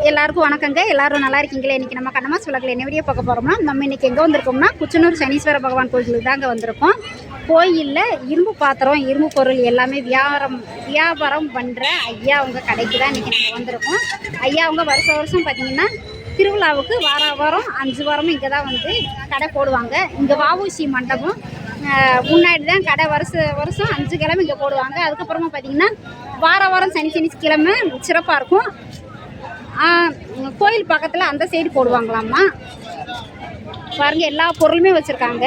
எல்லாருக்கும் வணக்கங்க. எல்லாரும் நல்லா இருக்கீங்களே? இன்றைக்கி நம்ம கண்ணம்மா உலகில் என்ன வீடியோ பார்க்க போகிறோம்னா, நம்ம இன்றைக்கி எங்கே வந்திருக்கோம்னா குச்சனூர் சனீஸ்வர பகவான் கோயிலுக்கு தாங்க வந்திருக்கோம். கோயிலில் இரும்பு பாத்திரம், இரும்பு பொருள் எல்லாமே வியாபாரம் பண்ணுற ஐயா அவங்க கடைக்கு தான் இன்றைக்கி நம்ம வந்திருக்கோம். ஐயா அவங்க வருஷம் பார்த்திங்கன்னா திருவிழாவுக்கு வாரம் 5 வாரமும் இங்கே தான் வந்து கடை போடுவாங்க. இங்கே வஉசி மண்டபம் முன்னாடி தான் கடை வருஷம் 5 கிழமை இங்கே போடுவாங்க. அதுக்கப்புறமா பார்த்திங்கன்னா வாரம் சனி கிழமை சிறப்பாக இருக்கும். கோயில் பக்கத்தில் அந்த சைடு போடுவாங்களாம்மா. பாருங்க, எல்லா பொருளுமே வச்சுருக்காங்க.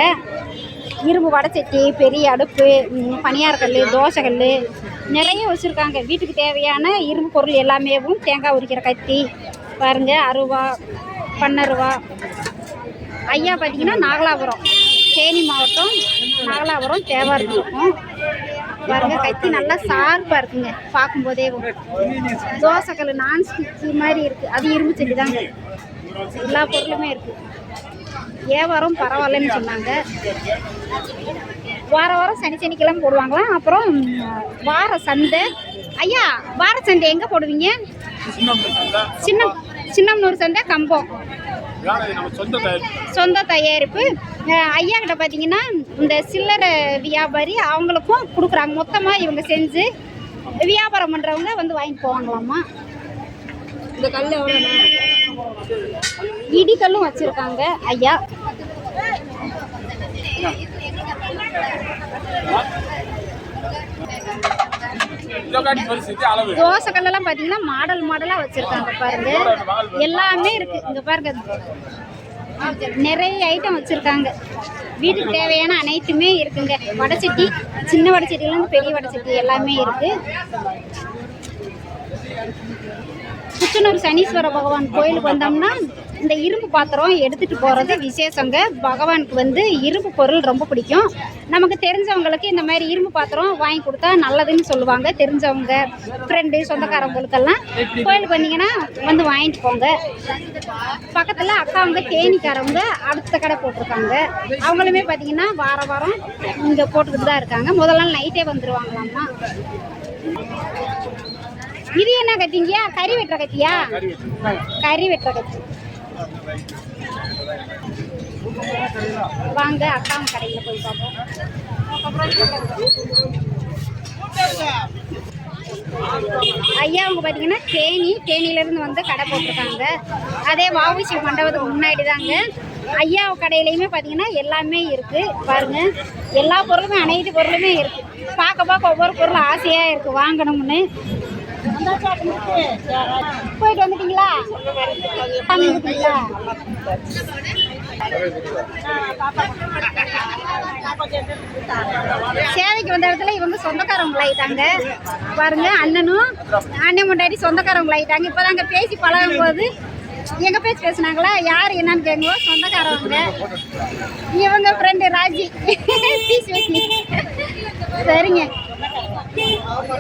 இரும்பு வடைச்சட்டி, பெரிய அடுப்பு, பனியாரக்கல், தோசைக்கல் நிறைய வச்சுருக்காங்க. வீட்டுக்கு தேவையான இரும்பு பொருள் எல்லாமேவும், தேங்காய் உரிக்கிற கத்தி பாருங்க, அருவா, பண்ணருவா. ஐயா பார்த்திங்கன்னா நாகலாபுரம், தேனி மாவட்டம் நாகலாபுரம் தேவாரத்தில் இருக்கும். பாருங்க, கத்தி நல்லா ஷார்ப்பாக இருக்குங்க. பார்க்கும்போதே தோசைக்கல் நான்ஸ்டிக்கு மாதிரி இருக்குது. அது இரும்பு செடி தாங்க. எல்லா பொருளுமே இருக்குது. வியாபாரம் பரவாயில்லன்னு சொன்னாங்க. வாரம் சனிக்கிழமை போடுவாங்களாம். அப்புறம் வார சந்தை. ஐயா, வார சந்தை எங்கே போடுவீங்க? சின்னம்னூர் சந்தை, கம்பம். சொந்த தயாரிப்பு. ஐயா கிட்ட பார்த்தீங்கன்னா இந்த சில்லறை வியாபாரி அவங்களுக்கும் கொடுக்குறாங்க. மொத்தமாக இவங்க செஞ்சு வியாபாரம் பண்ணுறவங்க வந்து வாங்கிட்டு போவாங்களாம்மா. இந்த கல் எவ்வளோண்ணா? இடிக்கல்லும் வச்சுருக்காங்க ஐயா. தோசைக்கல்லாம் பார்த்தீங்கன்னா மாடலாக வச்சுருக்காங்க. பாருங்க, எல்லாமே இருக்குது. இங்கே பாருங்க, நிறைய ஐட்டம் வச்சுருக்காங்க. வீட்டுக்கு தேவையான அனைத்துமே இருக்குங்க. வடைச்சட்டி, சின்ன வடைச்சட்டிலேருந்து பெரிய வடைச்சட்டி எல்லாமே இருக்குது. குச்சனூர் சனீஸ்வர பகவான் கோயிலுக்கு வந்தோம்னா இந்த இரும்பு பாத்திரம் எடுத்துகிட்டு போகிறது விசேஷங்க. பகவானுக்கு வந்து இரும்பு பொருள் ரொம்ப பிடிக்கும். நமக்கு தெரிஞ்சவங்களுக்கு இந்த மாதிரி இரும்பு பாத்திரம் வாங்கி கொடுத்தா நல்லதுன்னு சொல்லுவாங்க. தெரிஞ்சவங்க, ஃப்ரெண்டு, சொந்தக்காரவங்களுக்கெல்லாம் கோயிலுக்கு வந்தீங்கன்னா வந்து வாங்கிட்டு போங்க. பக்கத்தில் அக்காவங்க தேனிக்காரவங்க அடுத்த கடை போட்டிருக்காங்க. அவங்களுமே பார்த்தீங்கன்னா வாரம் இங்கே போட்டுக்கிட்டு தான் இருக்காங்க. முதல் நாள் நைட்டே வந்துடுவாங்களாம்மா. இது என்ன கத்திங்க? கறி வெட்டுற கத்தியா? கறி வெட்டுற கத்தி. வாங்க அக்காவும் கடையில் போய் பார்ப்போம். ஐயா அவங்க பார்த்தீங்கன்னா தேனியிலேருந்து வந்து கடை போட்டிருக்காங்க. அதே வஉசி மண்டபத்துக்கு முன்னாடி தாங்க. ஐயா கடையிலையுமே பார்த்தீங்கன்னா எல்லாமே இருக்குது. பாருங்கள், எல்லா பொருளுமே, அனைத்து பொருளுமே இருக்குது. பார்க்க ஒவ்வொரு பொருளும் ஆசையாக இருக்குது வாங்கணும்னு. போயிட்டு வந்துட்டீங்களா? சேவைக்கு வந்த இடத்துல இவங்க சொந்தக்காரவங்க ஆயிட்டாங்க. பாருங்க, அண்ணன் முன்னாடி சொந்தக்காரவங்க ஆயிட்டாங்க. இப்போதாங்க பேசி பழகும் போது எங்க பேசுனாங்களா, யார் என்னன்னு கேட்கும்போது சொந்தக்காரவங்க. இவங்க ஃப்ரெண்டு ராஜி. சரிங்க,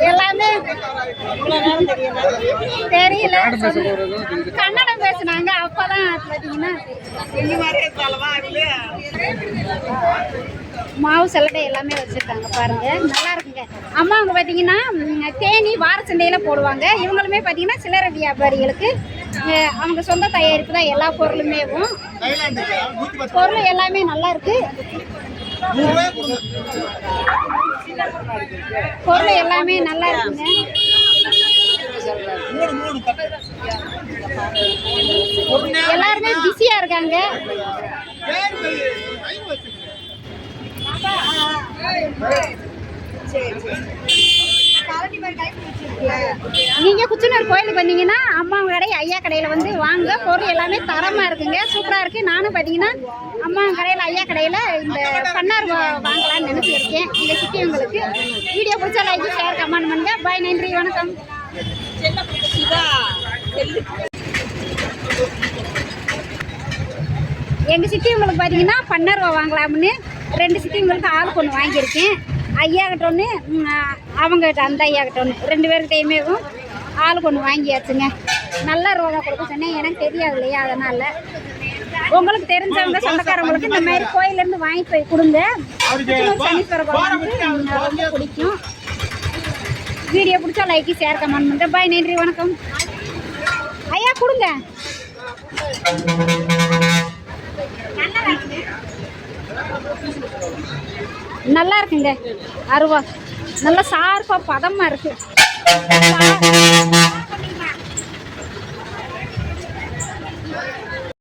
எல்லாமே தெரியல, கன்னடம் பேசுனாங்க. அப்பதான் பார்த்தீங்கன்னா மாவு சல்லடை எல்லாமே வச்சுருக்காங்க. பாருங்க, நல்லா இருக்குங்க. அம்மா அவங்க பார்த்தீங்கன்னா தேனி வார சந்தையில் போடுவாங்க. இவங்களுமே பார்த்தீங்கன்னா சில்லறை வியாபாரிகளுக்கு அவங்க சொந்த தயாரிப்பு தான். எல்லா பொருளுமே பொருள் எல்லாமே நல்லா இருக்கு. பொருள் எல்லாமே நல்லா இருக்குங்க. எல்லாருமே பிஸியா இருக்காங்க. நீங்க குச்சனூர் கோயிலுக்கு வந்தீங்கன்னா அம்மா கடை, ஐயா கடையில வந்து வாங்க. பொருள் எல்லாமே தரமா இருக்குங்க, சூப்பரா இருக்கு. நானும் பாத்தீங்கன்னா அம்மா கடையில, ஐயா கடையில இந்த பண்ணார் வாங்கலாம்னு நினைச்சிருக்கேன். இங்க சிட்டியவங்களுக்கு வீடியோ பிடிச்சா லைக், ஷேர், கமெண்ட் பண்ணுங்க. பாய், நன்றி, வணக்கம். எங்க சிட்டியவங்களுக்கு பாத்தீங்கன்னா பண்ணார் வாங்கலாம்னு 2 சிட்டியவங்களுக்கு ஆளுக்கு ஒன்று வாங்கியிருக்கேன். ஐயா கிட்ட ஒன்று, அவங்ககிட்ட அந்த ஐயா கிட்ட ஒன்று, 2 பேர்கிட்டையுமே ஆளுக்கு ஒன்று வாங்கியாச்சுங்க. நல்ல ரூபா கொடுக்க சொன்னேன், எனக்கு தெரியாது இல்லையா, அதனால் உங்களுக்கு தெரிஞ்சவங்க சொந்தக்காரவங்களுக்கு இந்த மாதிரி கோயிலேருந்து வாங்கிட்டு போய் கொடுங்க. சனீஸ்வர பகவானுக்கு ரொம்ப பிடிக்கும். வீடியோ பிடிச்சா லைக், ஷேர், கமெண்ட் பண்ணுங்க. பாய், நன்றி, வணக்கம். ஐயா கொடுங்க. நல்லா இருக்குங்க. அருவா நல்லா சார்பாக பதமாக இருக்குது.